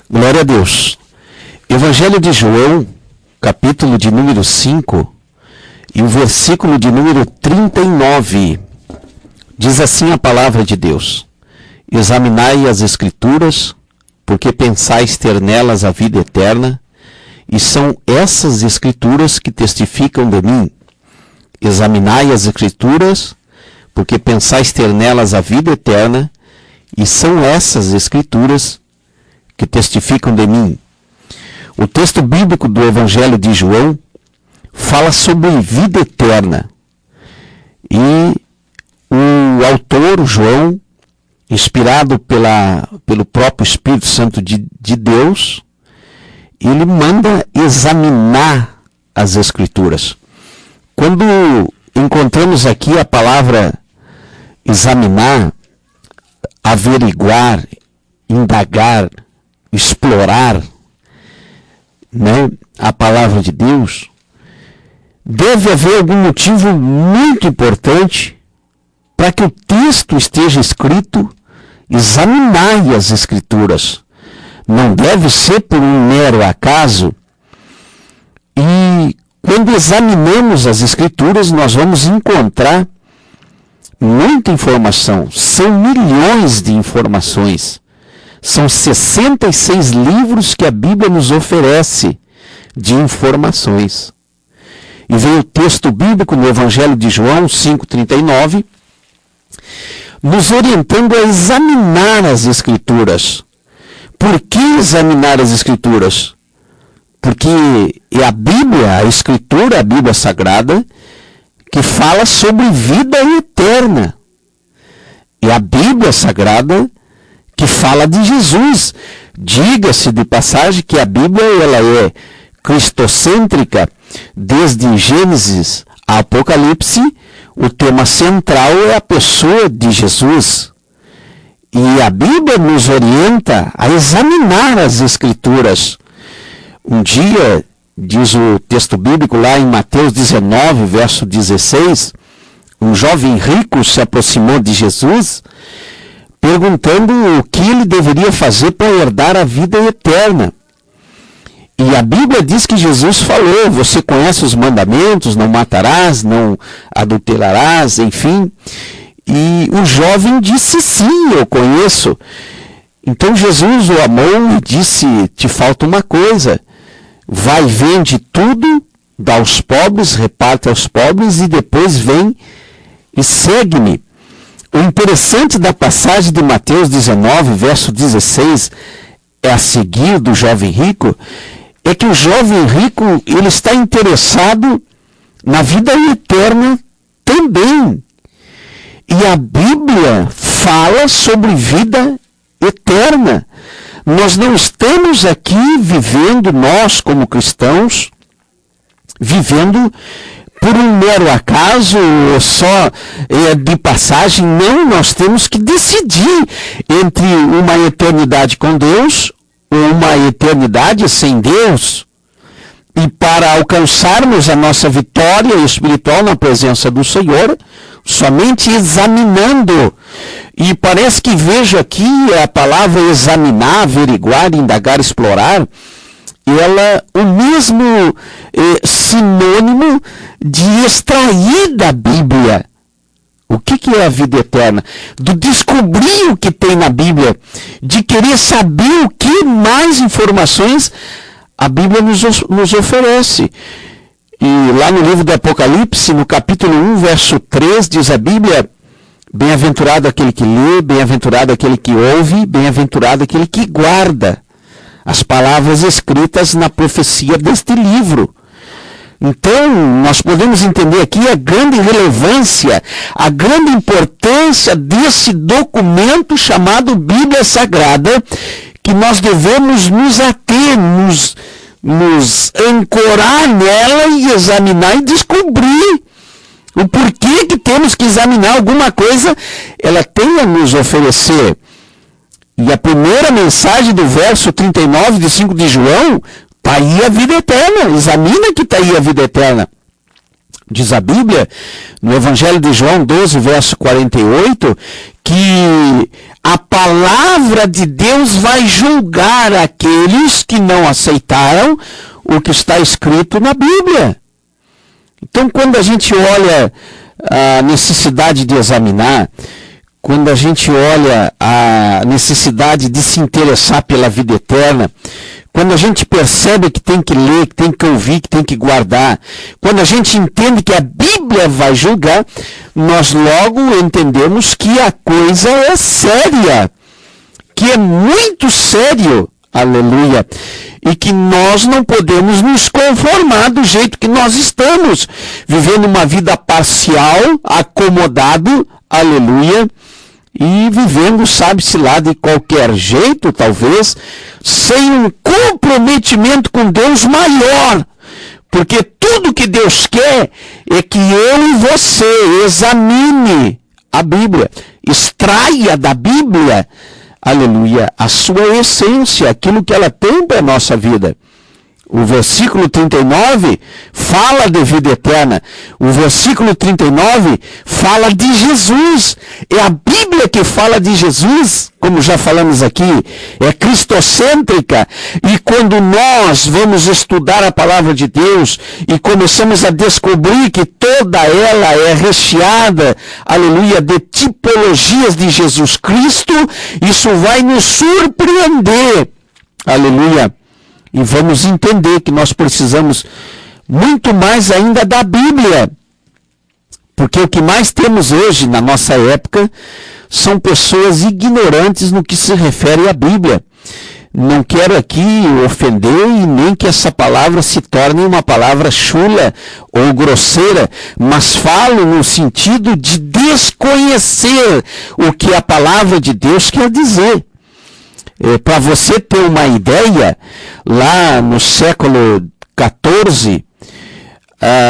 Glória a Deus. Evangelho de João, capítulo de número 5, e o versículo de número 39. Diz assim a palavra de Deus: Examinai as Escrituras, porque pensais ter nelas a vida eterna, e são essas Escrituras que testificam de mim. Examinai as Escrituras, porque pensais ter nelas a vida eterna, e são essas Escrituras que testificam de mim. O texto bíblico do Evangelho de João fala sobre vida eterna. E o autor, João, inspirado pelo próprio Espírito Santo de Deus, ele manda examinar as Escrituras. Quando encontramos aqui a palavra examinar, averiguar, indagar, explorar, a palavra de Deus, deve haver algum motivo muito importante para que o texto esteja escrito: examinai as Escrituras. Não deve ser por um mero acaso. E quando examinamos as Escrituras, nós vamos encontrar muita informação. São milhões de informações. São 66 livros que a Bíblia nos oferece de informações. E vem o texto bíblico no Evangelho de João 5,39, nos orientando a examinar as Escrituras. Por que examinar as Escrituras? Porque é a Bíblia, a Escritura, a Bíblia Sagrada, que fala sobre vida eterna. É a Bíblia Sagrada que fala de Jesus. Diga-se de passagem que a Bíblia ela é cristocêntrica. Desde Gênesis a Apocalipse, o tema central é a pessoa de Jesus. E a Bíblia nos orienta a examinar as Escrituras. Um dia, diz o texto bíblico lá em Mateus 19, verso 16, um jovem rico se aproximou de Jesus, perguntando o que ele deveria fazer para herdar a vida eterna. E a Bíblia diz que Jesus falou: você conhece os mandamentos, não matarás, não adulterarás, enfim. E o jovem disse: sim, eu conheço. Então Jesus o amou e disse: te falta uma coisa. Vai, vende tudo, dá aos pobres, reparte aos pobres e depois vem e segue-me. O interessante da passagem de Mateus 19, verso 16, é a seguir do jovem rico, é que o jovem rico ele está interessado na vida eterna também. E a Bíblia fala sobre vida eterna. Nós não estamos aqui vivendo, nós como cristãos, vivendo por um mero acaso, ou só de passagem. Não, nós temos que decidir entre uma eternidade com Deus ou uma eternidade sem Deus. E para alcançarmos a nossa vitória espiritual na presença do Senhor, somente examinando. E parece que vejo aqui a palavra examinar, averiguar, indagar, explorar, ela o mesmo sinônimo de extrair da Bíblia. O que é a vida eterna? Do descobrir o que tem na Bíblia, de querer saber o que mais informações a Bíblia nos oferece. E lá no livro do Apocalipse, no capítulo 1, verso 3, diz a Bíblia: bem-aventurado aquele que lê, bem-aventurado aquele que ouve, bem-aventurado aquele que guarda as palavras escritas na profecia deste livro. Então, nós podemos entender aqui a grande relevância, a grande importância desse documento chamado Bíblia Sagrada, que nós devemos nos ater, nos ancorar nela e examinar e descobrir o porquê que temos que examinar alguma coisa ela tem a nos oferecer. E a primeira mensagem do verso 39 de 5 de João, está aí a vida eterna. Examina que está aí a vida eterna. Diz a Bíblia, no Evangelho de João 12, verso 48, que a palavra de Deus vai julgar aqueles que não aceitaram o que está escrito na Bíblia. Então, quando a gente olha a necessidade de examinar, quando a gente olha a necessidade de se interessar pela vida eterna, quando a gente percebe que tem que ler, que tem que ouvir, que tem que guardar, quando a gente entende que a Bíblia vai julgar, nós logo entendemos que a coisa é séria, que é muito sério, aleluia, e que nós não podemos nos conformar do jeito que nós estamos, vivendo uma vida parcial, acomodado, aleluia, e vivendo, sabe-se lá, de qualquer jeito, talvez, sem um comprometimento com Deus maior. Porque tudo que Deus quer é que eu e você examine a Bíblia, extraia da Bíblia, aleluia, a sua essência, aquilo que ela tem para a nossa vida. O versículo 39 fala de vida eterna. O versículo 39 fala de Jesus. É a Bíblia que fala de Jesus, como já falamos aqui. É cristocêntrica. E quando nós vamos estudar a palavra de Deus e começamos a descobrir que toda ela é recheada, aleluia, de tipologias de Jesus Cristo, isso vai nos surpreender. Aleluia. E vamos entender que nós precisamos muito mais ainda da Bíblia. Porque o que mais temos hoje, na nossa época, são pessoas ignorantes no que se refere à Bíblia. Não quero aqui ofender e nem que essa palavra se torne uma palavra chula ou grosseira, mas falo no sentido de desconhecer o que a palavra de Deus quer dizer. Para você ter uma ideia, lá no século XIV,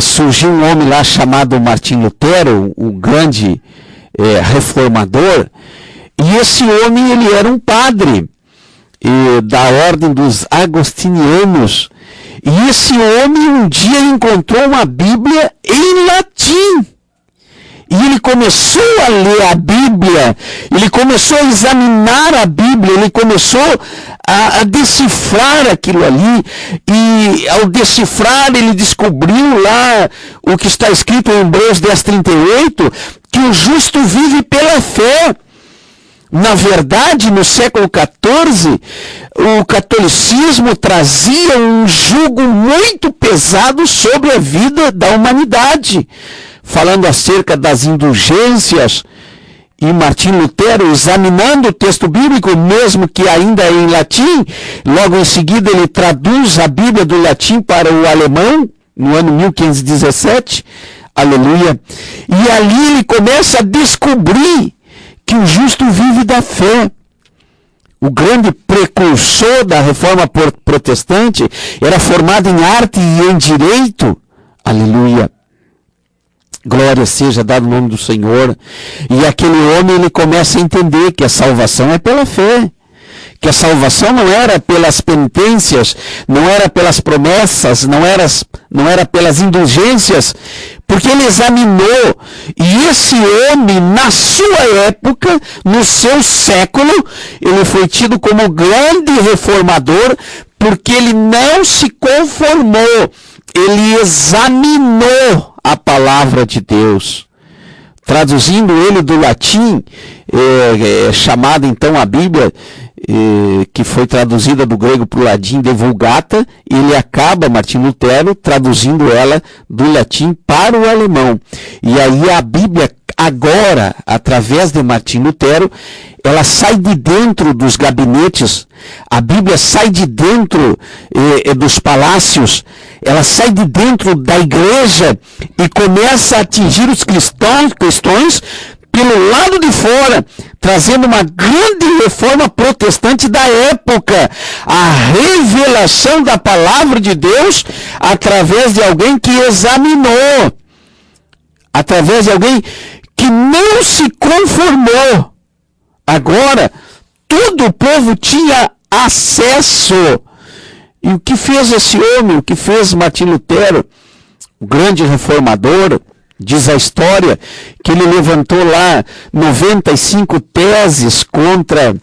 surgiu um homem lá chamado Martim Lutero, o grande reformador, e esse homem ele era um padre da ordem dos agostinianos, e esse homem um dia encontrou uma Bíblia em latim. E ele começou a ler a Bíblia, ele começou a examinar a Bíblia, ele começou a decifrar aquilo ali. E ao decifrar, ele descobriu lá o que está escrito em Hebreus 10:38, que o justo vive pela fé. Na verdade, no século XIV, o catolicismo trazia um jugo muito pesado sobre a vida da humanidade, falando acerca das indulgências, e Martim Lutero, examinando o texto bíblico, mesmo que ainda em latim, logo em seguida ele traduz a Bíblia do latim para o alemão, no ano 1517, aleluia, e ali ele começa a descobrir que o justo vive da fé. O grande precursor da reforma protestante era formado em arte e em direito, aleluia. Glória seja dado o nome do Senhor. E aquele homem, ele começa a entender que a salvação é pela fé. Que a salvação não era pelas penitências, não era pelas promessas, não era pelas indulgências, porque ele examinou. E esse homem, na sua época, no seu século, ele foi tido como grande reformador, porque ele não se conformou, ele examinou a palavra de Deus. Traduzindo ele do latim, chamada então a Bíblia, que foi traduzida do grego para o latim de Vulgata, ele acaba, Martim Lutero, traduzindo ela do latim para o alemão. E aí a Bíblia, agora, através de Martim Lutero, ela sai de dentro dos gabinetes, a Bíblia sai de dentro dos palácios, ela sai de dentro da igreja e começa a atingir os cristãos pelo lado de fora, trazendo uma grande reforma protestante da época, a revelação da palavra de Deus através de alguém que examinou, através de alguém que não se conformou. Agora, todo o povo tinha acesso. E o que fez esse homem, o que fez Martim Lutero? o grande reformador, diz a história que ele levantou lá 95 teses contra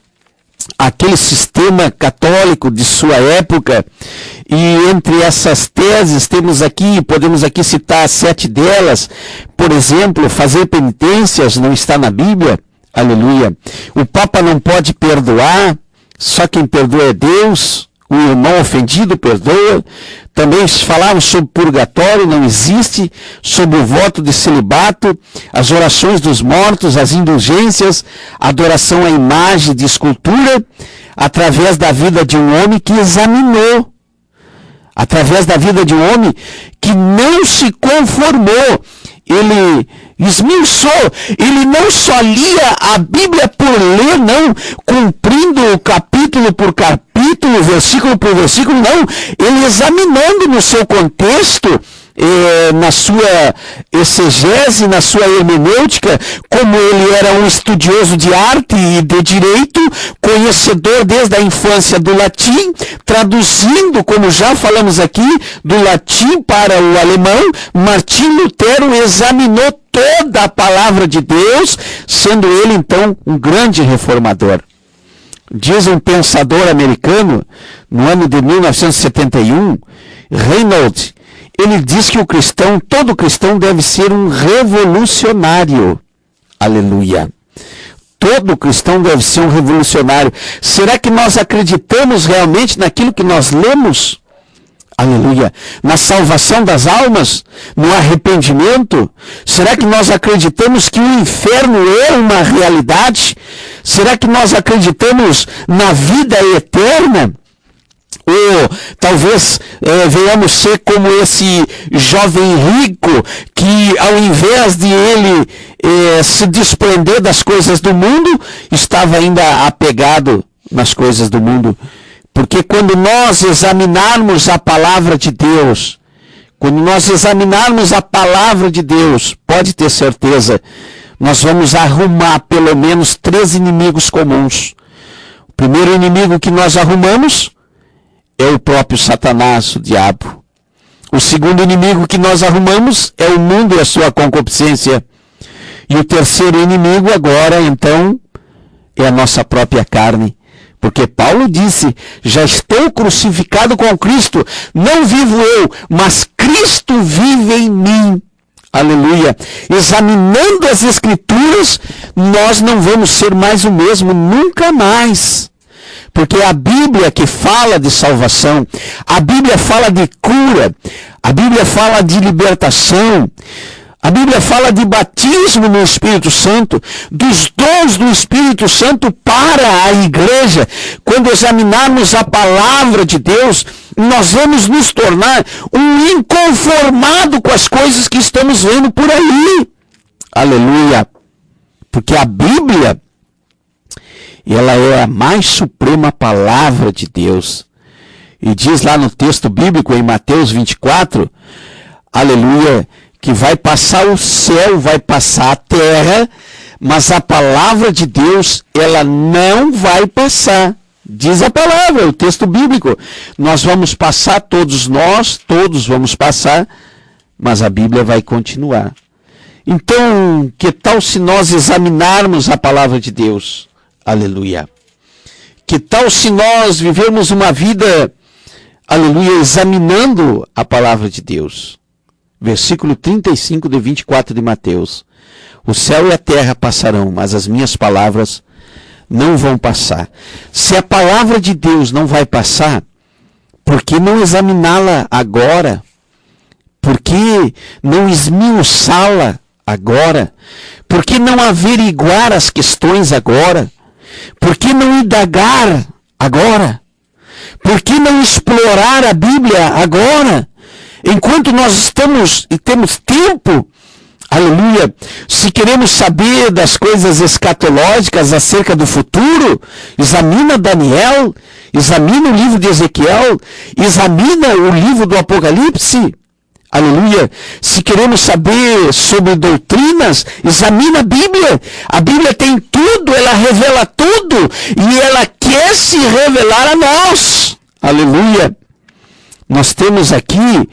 aquele sistema católico de sua época, e entre essas teses podemos aqui citar 7 delas. Por exemplo, fazer penitências não está na Bíblia, aleluia. O Papa não pode perdoar, só quem perdoa é Deus, o irmão ofendido perdoa. Também falaram sobre purgatório, não existe, sobre o voto de celibato, as orações dos mortos, as indulgências, adoração à imagem de escultura, através da vida de um homem que examinou, através da vida de um homem que não se conformou, ele esmiuçou, ele não só lia a Bíblia por ler, não, cumprindo capítulo por capítulo, versículo por versículo, não, ele examinando no seu contexto, na sua exegese, na sua hermenêutica, como ele era um estudioso de arte e de direito, conhecedor desde a infância do latim, traduzindo, como já falamos aqui, do latim para o alemão. Martim Lutero examinou toda a palavra de Deus, sendo ele então um grande reformador. Diz um pensador americano, no ano de 1971, Reynolds, ele diz que todo cristão deve ser um revolucionário. Aleluia. Todo cristão deve ser um revolucionário. Será que nós acreditamos realmente naquilo que nós lemos? Aleluia. Na salvação das almas? No arrependimento? Será que nós acreditamos que o inferno é uma realidade? Será que nós acreditamos na vida eterna? Ou talvez venhamos ser como esse jovem rico que, ao invés de ele se desprender das coisas do mundo, estava ainda apegado nas coisas do mundo. Porque quando nós examinarmos a palavra de Deus, pode ter certeza, nós vamos arrumar pelo menos 3 inimigos comuns. O primeiro inimigo que nós arrumamos é o próprio Satanás, o diabo. O segundo inimigo que nós arrumamos é o mundo e a sua concupiscência. E o terceiro inimigo agora, então, é a nossa própria carne. Porque Paulo disse, já estou crucificado com Cristo, não vivo eu, mas Cristo vive em mim. Aleluia. Examinando as Escrituras, nós não vamos ser mais o mesmo, nunca mais. Porque a Bíblia que fala de salvação, a Bíblia fala de cura, a Bíblia fala de libertação, a Bíblia fala de batismo no Espírito Santo, dos dons do Espírito Santo para a igreja. Quando examinarmos a palavra de Deus, nós vamos nos tornar um inconformado com as coisas que estamos vendo por aí. Aleluia. Porque a Bíblia, ela é a mais suprema palavra de Deus. E diz lá no texto bíblico, em Mateus 24, aleluia, que vai passar o céu, vai passar a terra, mas a palavra de Deus, ela não vai passar. Diz a palavra, o texto bíblico. Nós vamos passar, todos vamos passar, mas a Bíblia vai continuar. Então, que tal se nós examinarmos a palavra de Deus? Aleluia. Que tal se nós vivermos uma vida, aleluia, examinando a palavra de Deus? Versículo 35 de 24 de Mateus. O céu e a terra passarão, mas as minhas palavras não vão passar. Se a palavra de Deus não vai passar, por que não examiná-la agora? Por que não esmiuçá-la agora? Por que não averiguar as questões agora? Por que não indagar agora? Por que não explorar a Bíblia agora? Enquanto nós estamos e temos tempo, aleluia, se queremos saber das coisas escatológicas acerca do futuro, examina Daniel, examina o livro de Ezequiel, examina o livro do Apocalipse. Aleluia. Se queremos saber sobre doutrinas, examina a Bíblia. A Bíblia tem tudo, ela revela tudo. E ela quer se revelar a nós. Aleluia. nós temos aqui,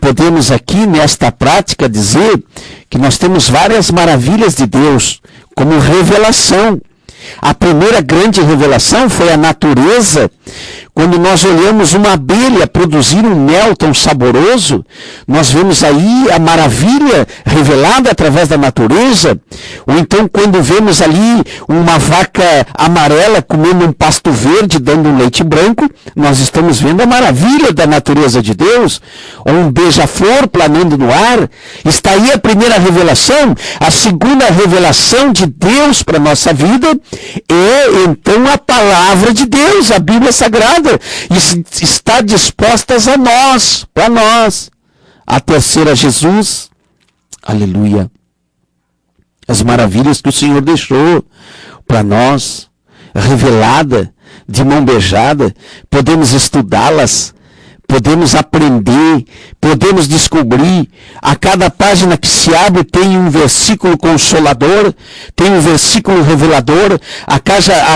podemos aqui nesta prática dizer que nós temos várias maravilhas de Deus, como revelação. A primeira grande revelação foi a natureza. Quando nós olhamos uma abelha produzir um mel tão saboroso, nós vemos aí a maravilha revelada através da natureza. Ou então quando vemos ali uma vaca amarela comendo um pasto verde, dando um leite branco, nós estamos vendo a maravilha da natureza de Deus. Ou um beija-flor planando no ar. Está aí a primeira revelação. A segunda revelação de Deus para a nossa vida é então a palavra de Deus, a Bíblia Sagrada. E está dispostas a nós, para nós. A terceira, Jesus. Aleluia. As maravilhas que o Senhor deixou para nós, revelada, de mão beijada, podemos estudá-las, podemos aprender, podemos descobrir. A cada página que se abre tem um versículo consolador, tem um versículo revelador. A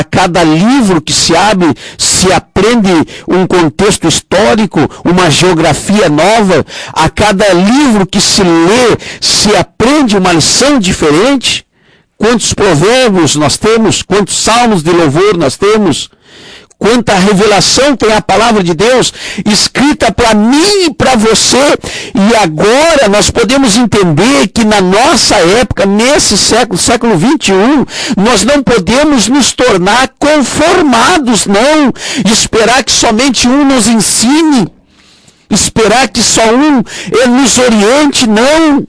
cada livro que se abre, se aprende um contexto histórico, uma geografia nova. A cada livro que se lê, se aprende uma lição diferente. Quantos provérbios nós temos, quantos salmos de louvor nós temos. Quanta revelação tem a palavra de Deus escrita para mim e para você. E agora nós podemos entender que na nossa época, nesse século 21, nós não podemos nos tornar conformados, não. Esperar que somente um nos ensine. Esperar que só um nos oriente, não.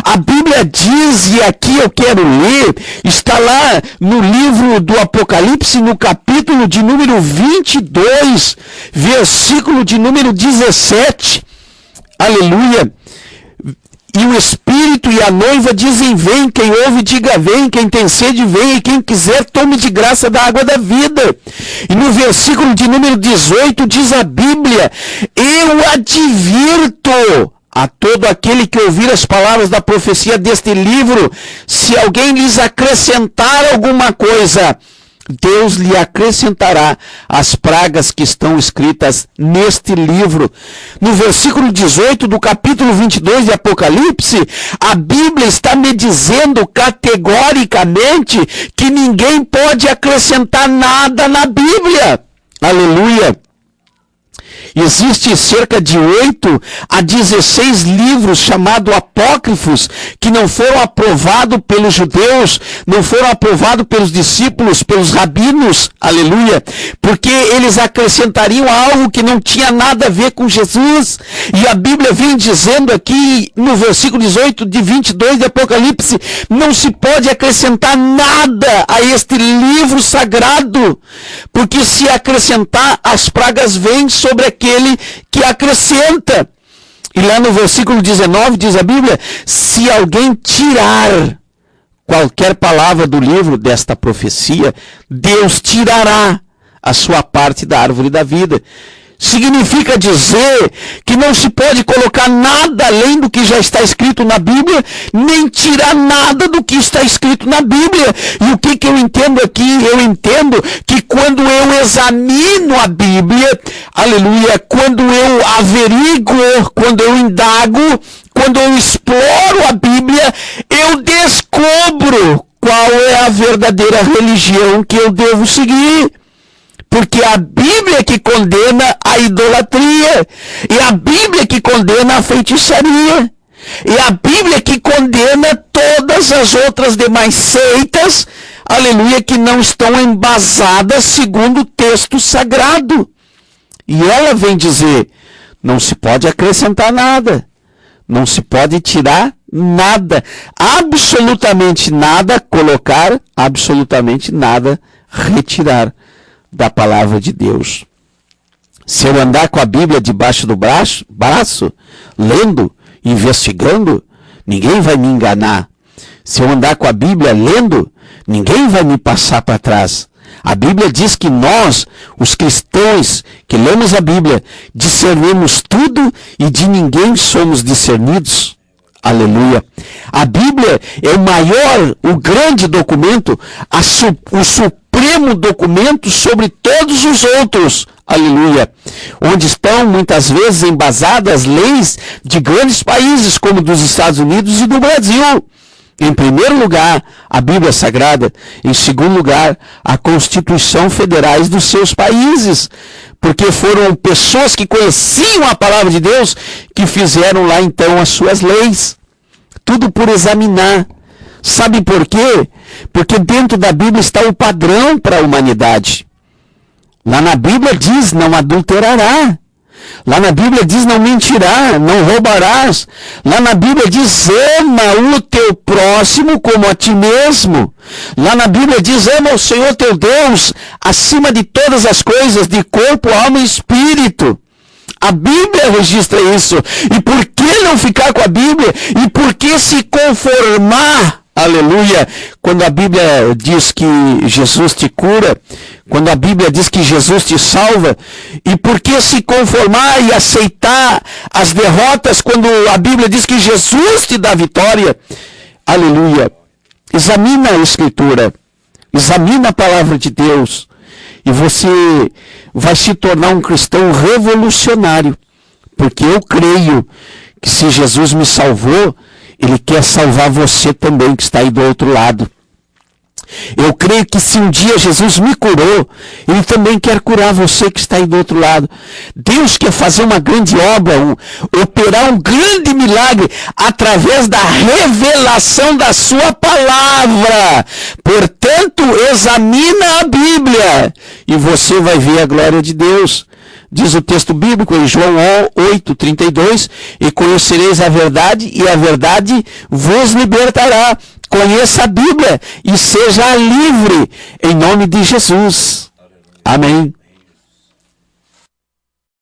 A Bíblia diz, e aqui eu quero ler, está lá no livro do Apocalipse, no capítulo de número 22, versículo de número 17. Aleluia. E o Espírito e a noiva dizem, vem. Quem ouve, diga, vem. Quem tem sede, vem. E quem quiser, tome de graça da água da vida. E no versículo de número 18, diz a Bíblia, eu advirto a todo aquele que ouvir as palavras da profecia deste livro, se alguém lhes acrescentar alguma coisa, Deus lhe acrescentará as pragas que estão escritas neste livro. No versículo 18 do capítulo 22 de Apocalipse, a Bíblia está me dizendo categoricamente que ninguém pode acrescentar nada na Bíblia. Aleluia! Existe cerca de 8 a 16 livros chamados apócrifos que não foram aprovados pelos judeus, não foram aprovados pelos discípulos, pelos rabinos, aleluia, porque eles acrescentariam algo que não tinha nada a ver com Jesus. E a Bíblia vem dizendo aqui no versículo 18 de 22 de Apocalipse, não se pode acrescentar nada a este livro sagrado, porque se acrescentar, as pragas vêm sobre aquele que acrescenta. E lá no versículo 19 diz a Bíblia, se alguém tirar qualquer palavra do livro desta profecia, Deus tirará a sua parte da árvore da vida. Significa dizer que não se pode colocar nada além do que já está escrito na Bíblia, nem tirar nada do que está escrito na Bíblia. E o que eu entendo aqui? Eu entendo que quando eu examino a Bíblia, aleluia, quando eu averigo, quando eu indago, quando eu exploro a Bíblia, eu descubro qual é a verdadeira religião que eu devo seguir. Porque a Bíblia que condena a idolatria, e a Bíblia que condena a feitiçaria, e a Bíblia que condena todas as outras demais seitas, aleluia, que não estão embasadas segundo o texto sagrado. E ela vem dizer, não se pode acrescentar nada, não se pode tirar nada, absolutamente nada colocar, absolutamente nada retirar da palavra de Deus. Se eu andar com a Bíblia debaixo do braço, lendo, investigando, ninguém vai me enganar. Se eu andar com a Bíblia lendo, ninguém vai me passar para trás. A Bíblia diz que nós, os cristãos que lemos a Bíblia, discernimos tudo e de ninguém somos discernidos. Aleluia. A Bíblia é o maior, o grande documento, o supremo supremo documento sobre todos os outros. Aleluia. Onde estão muitas vezes embasadas leis de grandes países como dos Estados Unidos e do Brasil. Em primeiro lugar, a Bíblia Sagrada. Em segundo lugar, a Constituição Federais dos seus países. Porque foram pessoas que conheciam a palavra de Deus que fizeram lá então as suas leis. Tudo por examinar. Sabe por quê? Porque dentro da Bíblia está o padrão para a humanidade. Lá na Bíblia diz, não adulterará. Lá na Bíblia diz, não mentirá, não roubarás. Lá na Bíblia diz, ama o teu próximo como a ti mesmo. Lá na Bíblia diz, ama o Senhor teu Deus acima de todas as coisas, de corpo, alma e espírito. A Bíblia registra isso. E por que não ficar com a Bíblia? E por que se conformar? Aleluia! Quando a Bíblia diz que Jesus te cura, quando a Bíblia diz que Jesus te salva, e por que se conformar e aceitar as derrotas quando a Bíblia diz que Jesus te dá vitória? Aleluia! Examina a Escritura, examina a palavra de Deus, e você vai se tornar um cristão revolucionário, porque eu creio que se Jesus me salvou, Ele quer salvar você também que está aí do outro lado. Eu creio que se um dia Jesus me curou, Ele também quer curar você que está aí do outro lado. Deus quer fazer uma grande obra, operar um grande milagre através da revelação da sua palavra. Portanto, examina a Bíblia e você vai ver a glória de Deus. Diz o texto bíblico em João 8:32, e conhecereis a verdade, e a verdade vos libertará. Conheça a Bíblia e seja livre, em nome de Jesus. Amém.